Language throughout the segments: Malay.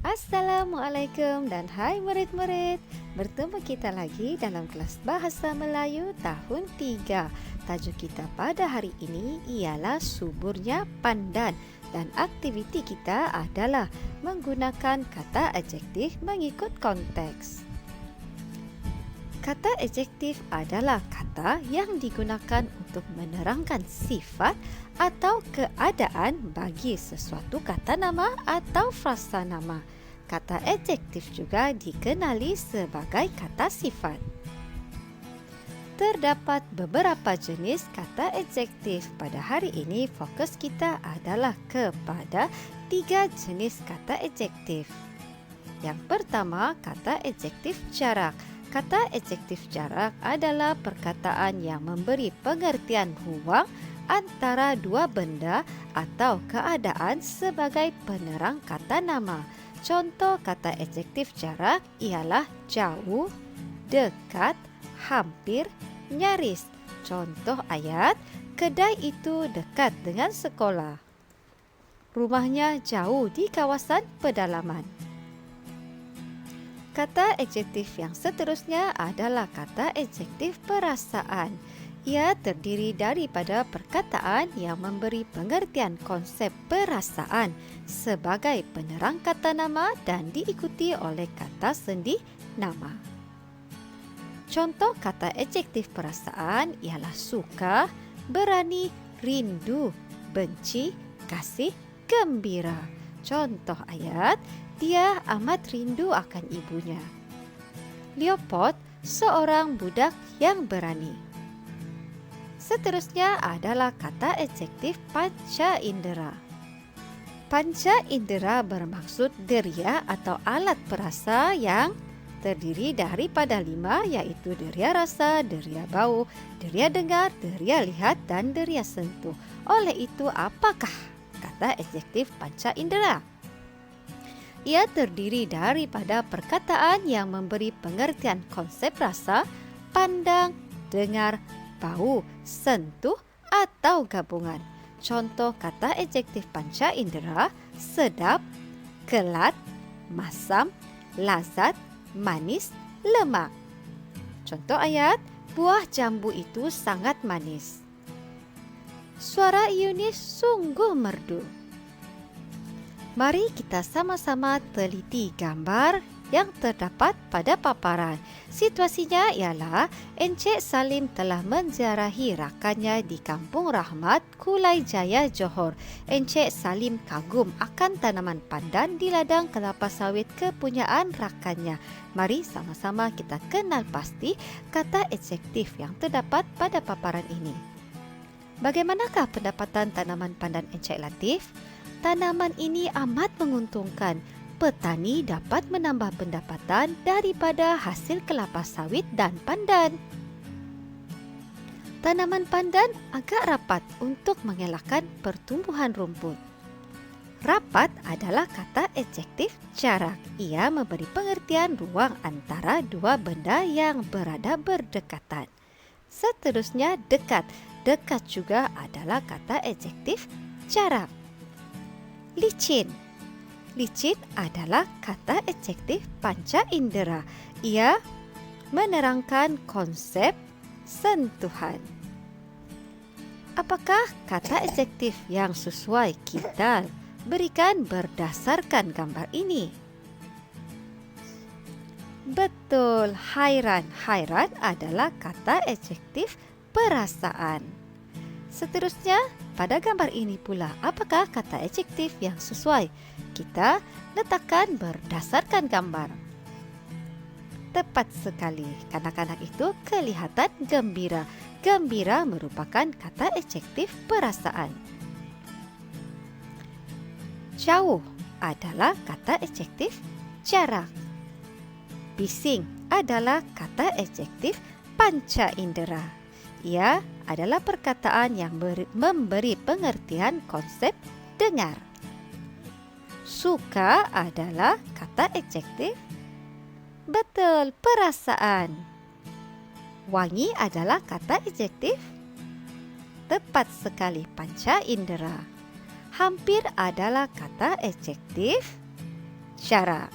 Assalamualaikum dan hai murid-murid. Bertemu kita lagi dalam kelas Bahasa Melayu tahun 3. Tajuk kita pada hari ini ialah suburnya pandan dan aktiviti kita adalah menggunakan kata adjektif mengikut konteks. Kata adjektif adalah kata yang digunakan untuk menerangkan sifat atau keadaan bagi sesuatu kata nama atau frasa nama. Kata adjektif juga dikenali sebagai kata sifat. Terdapat beberapa jenis kata adjektif. Pada hari ini fokus kita adalah kepada 3 jenis kata adjektif. Yang pertama, kata adjektif jarak. Kata adjektif jarak adalah perkataan yang memberi pengertian ruang antara dua benda atau keadaan sebagai penerang kata nama. Contoh kata adjektif jarak ialah jauh, dekat, hampir, nyaris. Contoh ayat, kedai itu dekat dengan sekolah. Rumahnya jauh di kawasan pedalaman. Kata adjektif yang seterusnya adalah kata adjektif perasaan. Ia terdiri daripada perkataan yang memberi pengertian konsep perasaan sebagai penerang kata nama dan diikuti oleh kata sendi nama. Contoh kata adjektif perasaan ialah suka, berani, rindu, benci, kasih, gembira. Contoh ayat, dia amat rindu akan ibunya. Leopold, seorang budak yang berani. Seterusnya adalah kata adjektif panca indera. Panca indera bermaksud deria atau alat perasa yang terdiri daripada 5, iaitu deria rasa, deria bau, deria dengar, deria lihat, dan deria sentuh. Oleh itu, apakah kata adjektif panca indera? Ia terdiri daripada perkataan yang memberi pengertian konsep rasa, pandang, dengar, bau, sentuh, atau gabungan. Contoh kata adjektif panca indera: sedap, kelat, masam, lazat, manis, lemak. Contoh ayat, buah jambu itu sangat manis. Suara Yunis sungguh merdu. Mari kita sama-sama teliti gambar yang terdapat pada paparan. Situasinya ialah Encik Salim telah menziarahi rakannya di Kampung Rahmat, Kulai Jaya, Johor. Encik Salim kagum akan tanaman pandan di ladang kelapa sawit kepunyaan rakannya. Mari sama-sama kita kenal pasti kata adjektif yang terdapat pada paparan ini. Bagaimanakah pendapatan tanaman pandan Encik Latif? Tanaman ini amat menguntungkan. Petani dapat menambah pendapatan daripada hasil kelapa sawit dan pandan. Tanaman pandan agak rapat untuk mengelakkan pertumbuhan rumput. Rapat adalah kata adjektif jarak. Ia memberi pengertian ruang antara dua benda yang berada berdekatan. Seterusnya dekat. Dekat juga adalah kata adjektif jarak. Licin. Licin adalah kata adjektif panca indera. Ia menerangkan konsep sentuhan. Apakah kata adjektif yang sesuai kita berikan berdasarkan gambar ini? Betul, hairan. Hairan adalah kata adjektif perasaan. Seterusnya, pada gambar ini pula, apakah kata adjektif yang sesuai? Kita letakkan berdasarkan gambar. Tepat sekali, kanak-kanak itu kelihatan gembira. Gembira merupakan kata adjektif perasaan. Jauh adalah kata adjektif jarak. Bising adalah kata adjektif panca indera. Ia adalah perkataan yang memberi pengertian konsep dengar. Suka adalah kata adjektif. Betul, perasaan. Wangi adalah kata adjektif. Tepat sekali, panca indera. Hampir adalah kata adjektif. cara.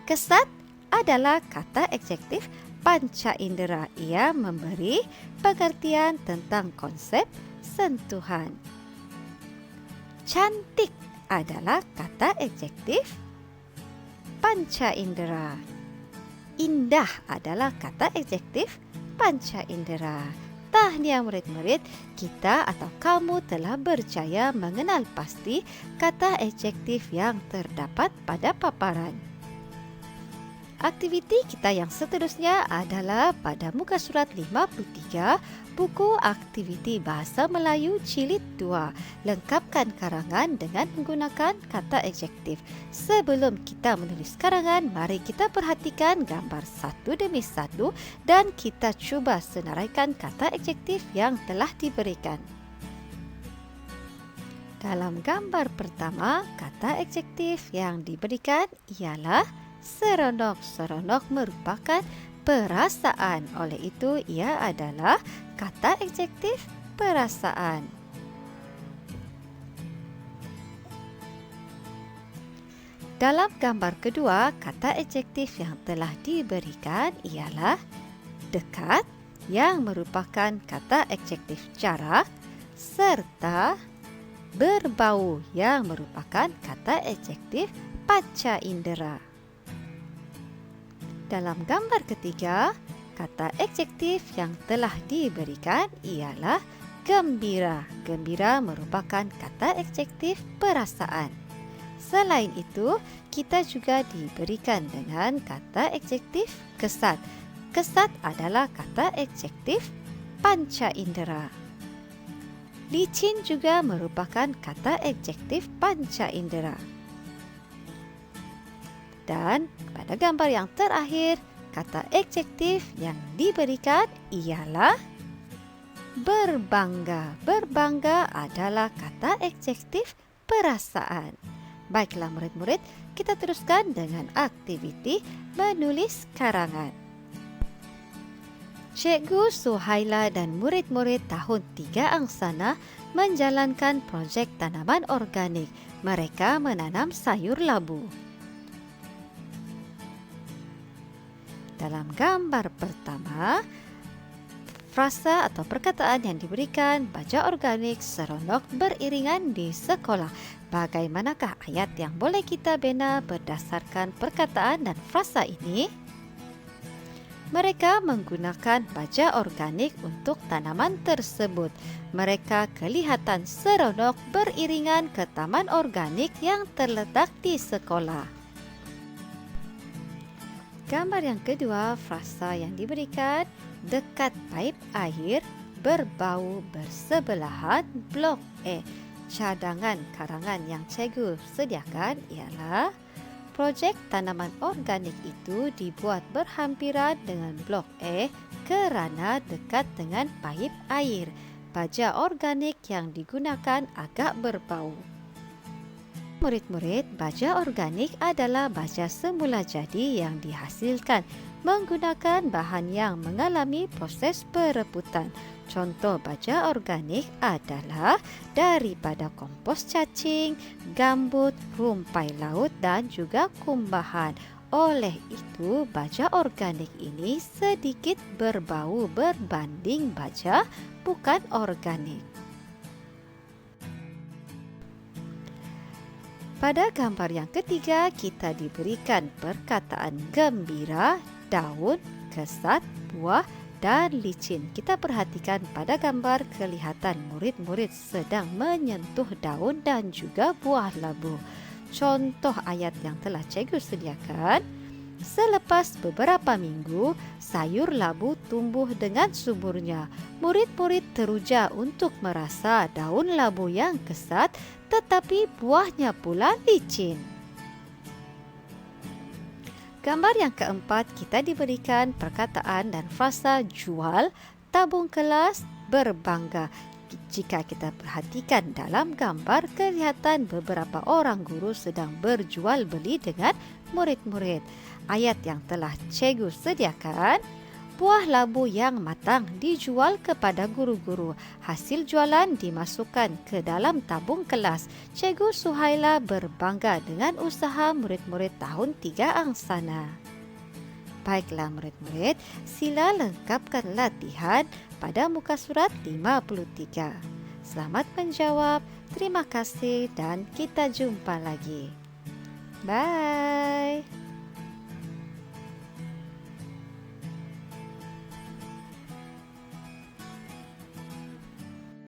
Kesat adalah kata adjektif panca indera. Ia memberi pengertian tentang konsep sentuhan. Cantik adalah kata adjektif panca indera. Indah adalah kata adjektif panca indera. Tahniah murid-murid, kita atau kamu telah berjaya mengenal pasti kata adjektif yang terdapat pada paparan. Aktiviti kita yang seterusnya adalah pada muka surat 53, buku aktiviti Bahasa Melayu Jilid 2. Lengkapkan karangan dengan menggunakan kata adjektif. Sebelum kita menulis karangan, mari kita perhatikan gambar satu demi satu dan kita cuba senaraikan kata adjektif yang telah diberikan. Dalam gambar pertama, kata adjektif yang diberikan ialah seronok. Seronok merupakan perasaan. Oleh itu, ia adalah kata adjektif perasaan. Dalam gambar kedua, kata adjektif yang telah diberikan ialah dekat, yang merupakan kata adjektif jarak, serta berbau, yang merupakan kata adjektif panca indera. Dalam gambar ketiga, kata adjektif yang telah diberikan ialah gembira. Gembira merupakan kata adjektif perasaan. Selain itu, kita juga diberikan dengan kata adjektif kesat. Kesat adalah kata adjektif panca indera. Licin juga merupakan kata adjektif panca indera. Dan pada gambar yang terakhir, kata adjektif yang diberikan ialah berbangga. Berbangga adalah kata adjektif perasaan. Baiklah murid-murid, kita teruskan dengan aktiviti menulis karangan. Cikgu Suhaila dan murid-murid tahun 3 angsana menjalankan projek tanaman organik. Mereka menanam sayur labu. Dalam gambar pertama, frasa atau perkataan yang diberikan, baja organik seronok beriringan di sekolah. Bagaimanakah ayat yang boleh kita bina berdasarkan perkataan dan frasa ini? Mereka menggunakan baja organik untuk tanaman tersebut. Mereka kelihatan seronok beriringan ke taman organik yang terletak di sekolah. Gambar yang kedua, frasa yang diberikan, dekat paip air, berbau bersebelahan, blok E. Cadangan karangan yang cikgu sediakan ialah projek tanaman organik itu dibuat berhampiran dengan blok E kerana dekat dengan paip air. Baja organik yang digunakan agak berbau. Murid-murid, baja organik adalah baja semula jadi yang dihasilkan menggunakan bahan yang mengalami proses perebutan. Contoh baja organik adalah daripada kompos cacing, gambut, rumpai laut dan juga kumbahan. Oleh itu, baja organik ini sedikit berbau berbanding baja bukan organik. Pada gambar yang ketiga, kita diberikan perkataan gembira, daun, kesat, buah, dan licin. Kita perhatikan pada gambar kelihatan murid-murid sedang menyentuh daun dan juga buah labu. Contoh ayat yang telah cikgu sediakan, selepas beberapa minggu, sayur labu tumbuh dengan suburnya. Murid-murid teruja untuk merasa daun labu yang kesat, tetapi buahnya pula licin. Gambar yang keempat, kita diberikan perkataan dan frasa jual, tabung kelas, berbangga. Jika kita perhatikan dalam gambar, kelihatan beberapa orang guru sedang berjual beli dengan murid-murid. Ayat yang telah cikgu sediakan, Buah labu yang matang dijual kepada guru-guru. Hasil jualan dimasukkan ke dalam tabung kelas. Cikgu Suhaila berbangga dengan usaha murid-murid tahun 3 angsana. Baiklah murid-murid, sila lengkapkan latihan pada muka surat 53. Selamat menjawab, terima kasih dan kita jumpa lagi. Bye.